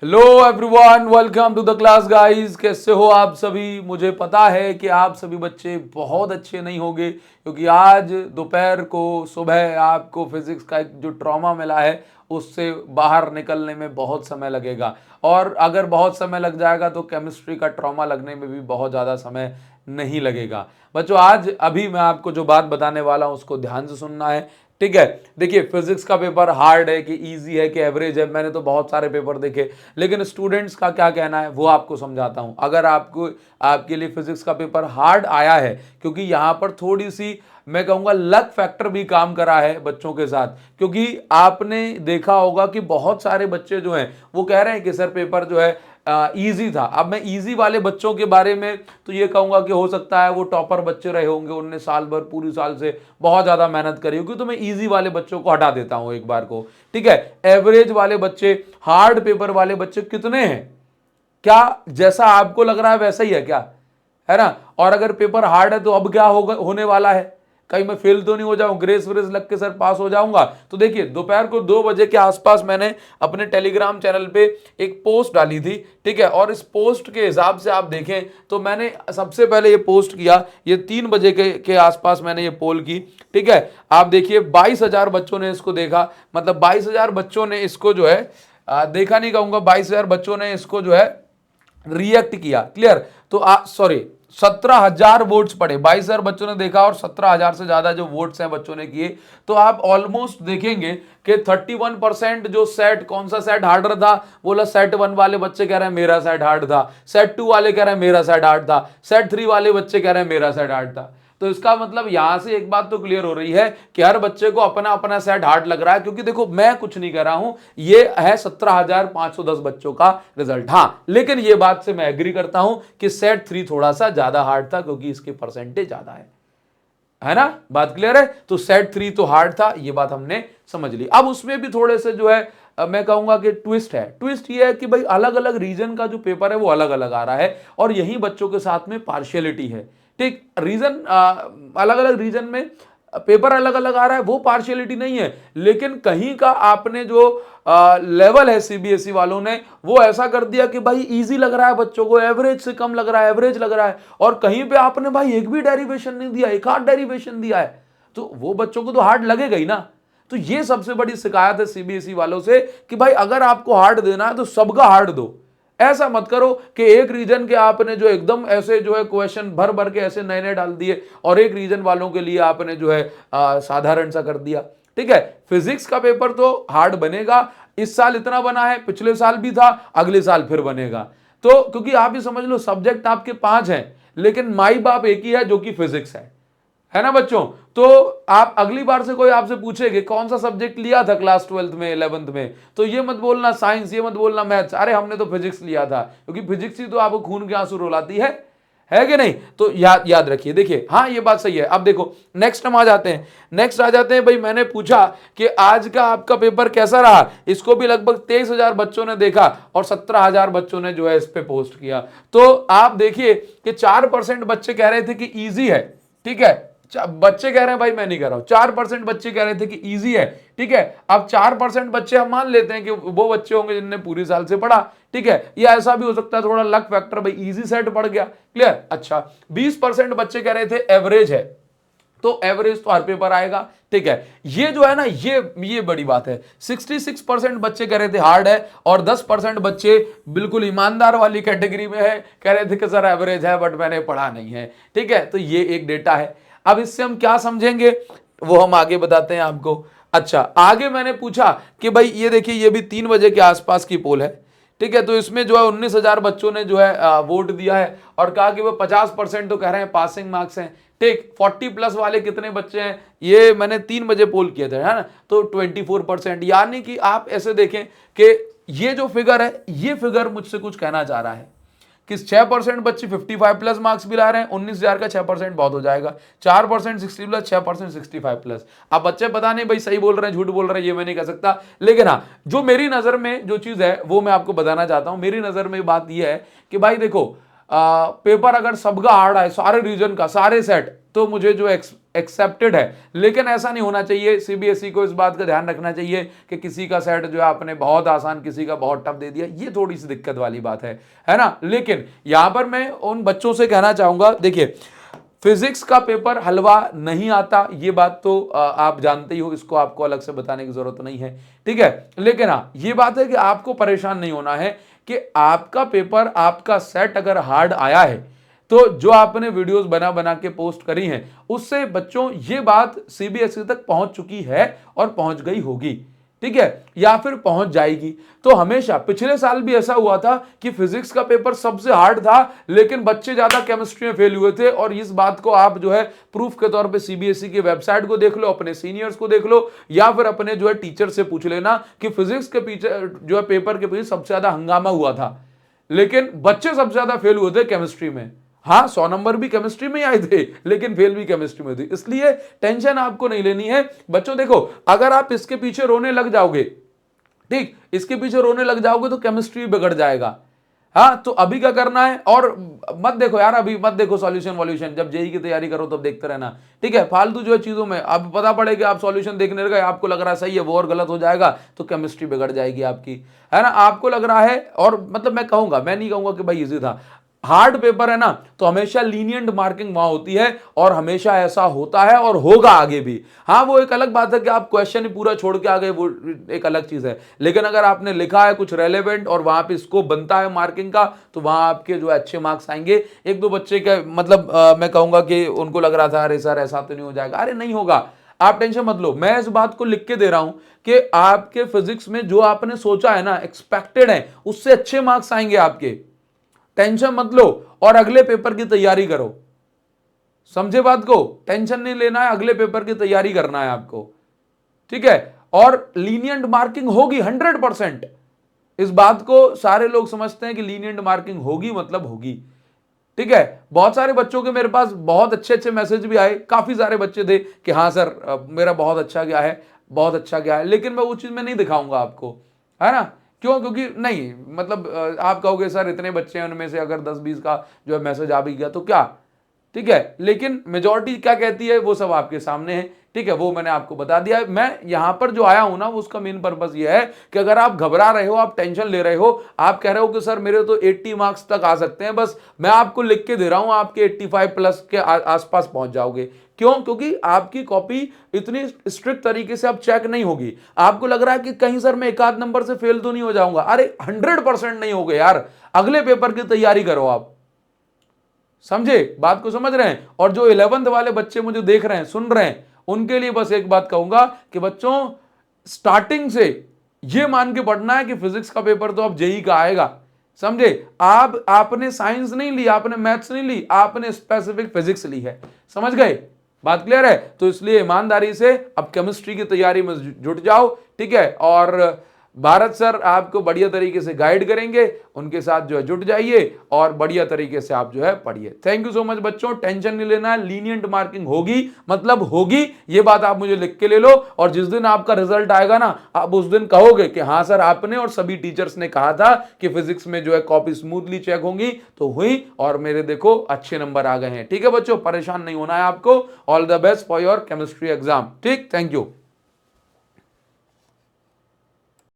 Hello everyone, welcome to the class guys. कैसे हो आप सभी? मुझे पता है कि आप सभी बच्चे बहुत अच्छे नहीं होंगे, क्योंकि आज दोपहर को सुबह आपको फिजिक्स का एक जो ट्रॉमा मिला है उससे बाहर निकलने में बहुत समय लगेगा, और अगर बहुत समय लग जाएगा तो केमिस्ट्री का ट्रॉमा लगने में भी बहुत ज़्यादा समय नहीं लगेगा। बच्चों, आज अभी मैं आपको जो बात बताने वाला हूँ उसको ध्यान से सुनना है, ठीक है? देखिए, फिजिक्स का पेपर हार्ड है कि इजी है कि एवरेज है, मैंने तो बहुत सारे पेपर देखे, लेकिन स्टूडेंट्स का क्या कहना है वो आपको समझाता हूं। अगर आपको आपके लिए फिजिक्स का पेपर हार्ड आया है, क्योंकि यहां पर थोड़ी सी मैं कहूंगा लक फैक्टर भी काम करा है बच्चों के साथ, क्योंकि आपने देखा होगा कि बहुत सारे बच्चे जो हैं वो कह रहे हैं कि सर पेपर जो है इजी था। अब मैं इजी वाले बच्चों के बारे में तो ये कहूंगा कि हो सकता है वो टॉपर बच्चे रहे होंगे, उनने साल भर पूरी साल से बहुत ज्यादा मेहनत करी होगी, तो मैं इजी वाले बच्चों को हटा देता हूं एक बार को, ठीक है? एवरेज वाले बच्चे, हार्ड पेपर वाले बच्चे कितने हैं? क्या जैसा आपको लग रहा है वैसा ही है क्या? है ना? और अगर पेपर हार्ड है तो अब क्या होगा, होने वाला है? कहीं मैं फेल तो नहीं हो जाऊं, ग्रेस व्रेस लग के सर पास हो जाऊंगा? तो देखिए, दोपहर को 2 बजे के आसपास मैंने अपने टेलीग्राम चैनल पे एक पोस्ट डाली थी, ठीक है? और इस पोस्ट के हिसाब से आप देखें तो मैंने सबसे पहले ये पोस्ट किया, ये 3 बजे के आसपास मैंने ये पोल की, ठीक है? आप देखिए 22,000 बच्चों ने इसको देखा, मतलब 22,000 बच्चों ने इसको जो है देखा नहीं कहूंगा, 22,000 बच्चों ने इसको जो है रिएक्ट किया। क्लियर? तो सॉरी, 17,000 वोट्स पड़े, 22,000 बच्चों ने देखा और 17,000 से ज्यादा जो वोट्स हैं बच्चों ने किए, तो आप ऑलमोस्ट देखेंगे कि 31% जो सेट, कौन सा सेट हार्डर था? बोला सेट 1 वाले बच्चे कह रहे हैं मेरा सेट हार्ड था, सेट 2 वाले कह रहे हैं मेरा सेट हार्ड था, सेट 3 वाले बच्चे कह रहे हैं मेरा सेट हार्ड था। तो इसका मतलब यहां से एक बात तो क्लियर हो रही है कि हर बच्चे को अपना अपना सेट हार्ड लग रहा है, क्योंकि देखो मैं कुछ नहीं कर रहा हूं, ये है 17,510 बच्चों का रिजल्ट। हां, लेकिन ये बात से मैं एग्री करता हूं कि सेट 3 थोड़ा सा ज्यादा हार्ड था, क्योंकि इसके परसेंटेज ज्यादा है ना? बात क्लियर है? तो सेट 3 तो हार्ड था, ये बात हमने समझ ली। अब उसमें भी थोड़े से जो है मैं कहूंगा कि ट्विस्ट है। ट्विस्ट ये है कि भाई अलग अलग रीजन का जो पेपर है वो अलग अलग आ रहा है, और यही बच्चों के साथ में पार्शियलिटी है, ठीक? रीजन अलग अलग रीजन में पेपर अलग अलग आ रहा है, वो पार्शियलिटी नहीं है, लेकिन कहीं का आपने जो लेवल है सीबीएसई वालों ने वो ऐसा कर दिया कि भाई इजी लग रहा है बच्चों को, एवरेज से कम लग रहा है, एवरेज लग रहा है, और कहीं पे आपने भाई एक भी डेरिवेशन नहीं दिया, एक आध डेरिवेशन दिया है, तो वो बच्चों को तो हार्ड लगेगा ही ना। तो ये सबसे बड़ी शिकायत है सीबीएसई वालों से कि भाई अगर आपको हार्ड देना है तो सबका हार्ड दो। ऐसा मत करो कि एक रीजन के आपने जो एकदम ऐसे जो है क्वेश्चन भर भर के ऐसे नए नए डाल दिए, और एक रीजन वालों के लिए आपने जो है साधारण सा कर दिया, ठीक है? फिजिक्स का पेपर तो हार्ड बनेगा, इस साल इतना बना है, पिछले साल भी था, अगले साल फिर बनेगा। तो क्योंकि आप ही समझ लो सब्जेक्ट आपके 5 हैं, लेकिन माई बाप एक ही है जो कि फिजिक्स है ना बच्चों? तो आप अगली बार से कोई आपसे पूछेगे कौन सा सब्जेक्ट लिया था क्लास 12th में, 11th में, तो ये मत बोलना साइंस, ये मत बोलना मैथ्स, अरे हमने तो फिजिक्स लिया था, क्योंकि फिजिक्स ही तो आपको खून के आंसू रुलाती है कि नहीं? तो याद याद रखिए। देखिए, हाँ ये बात सही है। अब देखो नेक्स्ट हम आ जाते हैं, नेक्स्ट आ जाते हैं भाई, मैंने पूछा कि आज का आपका पेपर कैसा रहा, इसको भी लगभग 23,000 बच्चों ने देखा और 17,000 बच्चों ने जो है इस पे पोस्ट किया। तो आप देखिए कि 4% बच्चे कह रहे थे कि ईजी है, ठीक है? बच्चे कह रहे हैं, भाई मैं नहीं कह रहा हूं, 4% बच्चे कह रहे थे कि इजी है, ठीक है? अब 4% बच्चे हम मान लेते हैं कि वो बच्चे होंगे जिनने पूरी साल से पढ़ा, ठीक है? या ऐसा भी हो सकता है थोड़ा लक फैक्टर, भाई इजी सेट पड़ गया। क्लियर? अच्छा, 20% बच्चे कह रहे थे एवरेज है, तो एवरेज तो हर पेपर आएगा, ठीक है? ये जो है ना, ये बड़ी बात है। 66% बच्चे कह रहे थे हार्ड है, और 10% बच्चे बिल्कुल ईमानदार वाली कैटेगरी में है, कह रहे थे कि सर एवरेज है बट मैंने पढ़ा नहीं है, ठीक है? तो ये एक डेटा है। अब इससे हम क्या समझेंगे वो हम आगे बताते हैं आपको। अच्छा, आगे मैंने पूछा कि भाई ये देखिए, ये भी 3 बजे के आसपास की पोल है, ठीक है? तो इसमें जो है 19,000 बच्चों ने जो है वोट दिया है, और कहा कि वो 50% तो कह रहे हैं पासिंग मार्क्स हैं, ठीक? 40+ वाले कितने बच्चे हैं, ये मैंने 3 बजे पोल किए थे, है ना? तो 24%। यानी कि आप ऐसे देखें कि ये जो फिगर है, ये फिगर मुझसे कुछ कहना चाह रहा है कि 6% बच्चे 55+ मार्क्स भी ला रहे हैं, 19,000 का 6% बहुत हो जाएगा, 4% 60+, 6% 65+। अब बच्चे पता नहीं भाई सही बोल रहे हैं झूठ बोल रहे हैं, ये मैं नहीं कह सकता, लेकिन हाँ जो मेरी नजर में जो चीज है वो मैं आपको बताना चाहता हूं। मेरी नजर में बात यह है कि भाई देखो, पेपर अगर सबका हार्ड है, सारे रीजन का, सारे सेट, तो मुझे जो एक्सेप्टेड है। लेकिन ऐसा नहीं होना चाहिए। सीबीएसई को इस बात का ध्यान रखना चाहिए कि किसी का सेट जो है आपने बहुत आसान, किसी का बहुत टफ दे दिया, ये थोड़ी सी दिक्कत वाली बात है ना। लेकिन यहां पर मैं उन बच्चों से कहना चाहूंगा, देखिए फिजिक्स का पेपर हलवा नहीं आता, ये बात तो आप जानते ही हो, इसको आपको अलग से बताने की जरूरत नहीं है, ठीक है। लेकिन हाँ, ये बात है कि आपको परेशान नहीं होना है कि आपका पेपर, आपका सेट अगर हार्ड आया है तो जो आपने वीडियोस बना बना के पोस्ट करी हैं उससे बच्चों ये बात सीबीएसई तक पहुंच चुकी है और पहुंच गई होगी, ठीक है, या फिर पहुंच जाएगी। तो हमेशा पिछले साल भी ऐसा हुआ था कि फिजिक्स का पेपर सबसे हार्ड था लेकिन बच्चे ज्यादा केमिस्ट्री में फेल हुए थे। और इस बात को आप जो है प्रूफ के तौर पे सीबीएसई की वेबसाइट को देख लो, अपने सीनियर्स को देख लो, या फिर अपने जो है टीचर से पूछ लेना कि फिजिक्स के पीछे जो है पेपर के पीछे सबसे ज्यादा हंगामा हुआ था लेकिन बच्चे सबसे ज्यादा फेल हुए थे केमिस्ट्री में। हाँ, 100 नंबर भी केमिस्ट्री में आए थे लेकिन फेल भी केमिस्ट्री में थे। इसलिए टेंशन आपको नहीं लेनी है बच्चों। देखो, अगर आप इसके पीछे रोने लग जाओगे, ठीक, इसके पीछे रोने लग जाओगे तो केमिस्ट्री बिगड़ जाएगा। हाँ, तो अभी क्या करना है, और मत देखो यार, अभी मत देखो सॉल्यूशन वॉल्यूशन, जब जेई की तैयारी करो तब देखते रहना, ठीक है। फालतू जो है चीजों में अब पता पड़े कि आप सॉल्यूशन देखने लगे, आपको लग रहा है सही है, वो और गलत हो जाएगा तो केमिस्ट्री बिगड़ जाएगी आपकी, है ना। आपको लग रहा है, और मतलब मैं कहूंगा, मैं नहीं कहूंगा कि भाई इजी था, हार्ड पेपर है ना, तो हमेशा लीनियंट मार्किंग वहां होती है और हमेशा ऐसा होता है और होगा आगे भी। हाँ, वो एक अलग बात है कि आप क्वेश्चन ही पूरा छोड़ के आ गए, वो एक अलग चीज है। लेकिन अगर आपने लिखा है कुछ रेलेवेंट और वहां पे स्कोप बनता है मार्किंग का, तो वहां आपके जो अच्छे मार्क्स आएंगे। एक दो बच्चे का मतलब मैं कहूंगा कि उनको लग रहा था अरे सर ऐसा तो नहीं हो जाएगा, अरे नहीं होगा, आप टेंशन मत लो। मैं इस बात को लिख के दे रहा हूं कि आपके फिजिक्स में जो आपने सोचा है ना, एक्सपेक्टेड है, उससे अच्छे मार्क्स आएंगे आपके, टेंशन मत लो और अगले पेपर की तैयारी करो। समझे बात को, टेंशन नहीं लेना है, अगले पेपर की तैयारी करना है आपको, ठीक है। और लीनियंट मार्किंग होगी 100%। इस बात को सारे लोग समझते हैं कि लीनियंट मार्किंग होगी मतलब होगी, ठीक है। बहुत सारे बच्चों के मेरे पास बहुत अच्छे अच्छे मैसेज भी आए, काफी सारे बच्चे थे कि हाँ सर मेरा बहुत अच्छा गया है, बहुत अच्छा गया है, लेकिन मैं वो चीज में नहीं दिखाऊंगा आपको, है ना। क्यों? क्योंकि नहीं, मतलब आप कहोगे सर इतने बच्चे हैं उनमें से अगर 10-20 का जो है मैसेज आ भी गया तो क्या, ठीक है। लेकिन मेजॉरिटी क्या कहती है वो सब आपके सामने है, ठीक है, वो मैंने आपको बता दिया है। मैं यहां पर जो आया हूं ना, उसका मेन पर्पस ये है कि अगर आप घबरा रहे हो, आप टेंशन ले रहे हो, आप कह रहे हो कि सर मेरे तो 80 मार्क्स तक आ सकते हैं, बस मैं आपको लिख के दे रहा हूं, आपके 85 प्लस के आसपास पहुंच जाओगे। क्यों? क्योंकि आपकी कॉपी इतनी स्ट्रिक्ट तरीके से अब चेक नहीं होगी। आपको लग रहा है कि कहीं सर मैं एक आध नंबर से फेल तो नहीं हो जाऊंगा, अरे 100% नहीं होगे यार। अगले पेपर की तैयारी करो आप, समझे बात को, समझ रहे हैं। और जो 11th वाले बच्चे मुझे देख रहे हैं, सुन रहे हैं, उनके लिए बस एक बात कहूंगा कि बच्चों स्टार्टिंग से ये मान के पढ़ना है कि फिजिक्स का पेपर तो अब जेई का आएगा, समझे। आपने साइंस नहीं ली, आपने मैथ्स नहीं ली, आपने स्पेसिफिक फिजिक्स ली है, समझ गए, बात क्लियर है। तो इसलिए ईमानदारी से अब केमिस्ट्री की तैयारी में जुट जाओ, ठीक है। और भारत सर आपको बढ़िया तरीके से गाइड करेंगे, उनके साथ जो है जुट जाइए और बढ़िया तरीके से आप जो है पढ़िए। थैंक यू सो मच बच्चों, टेंशन नहीं लेना है, लीनियंट मार्किंग होगी मतलब होगी, ये बात आप मुझे लिख के ले लो। और जिस दिन आपका रिजल्ट आएगा ना, आप उस दिन कहोगे कि हाँ सर आपने और सभी टीचर्स ने कहा था कि फिजिक्स में जो है कॉपी स्मूथली चेक होंगी, तो हुई और मेरे देखो अच्छे नंबर आ गए हैं, ठीक है बच्चों। परेशान नहीं होना है आपको। All the best for your chemistry exam, ठीक, थैंक यू।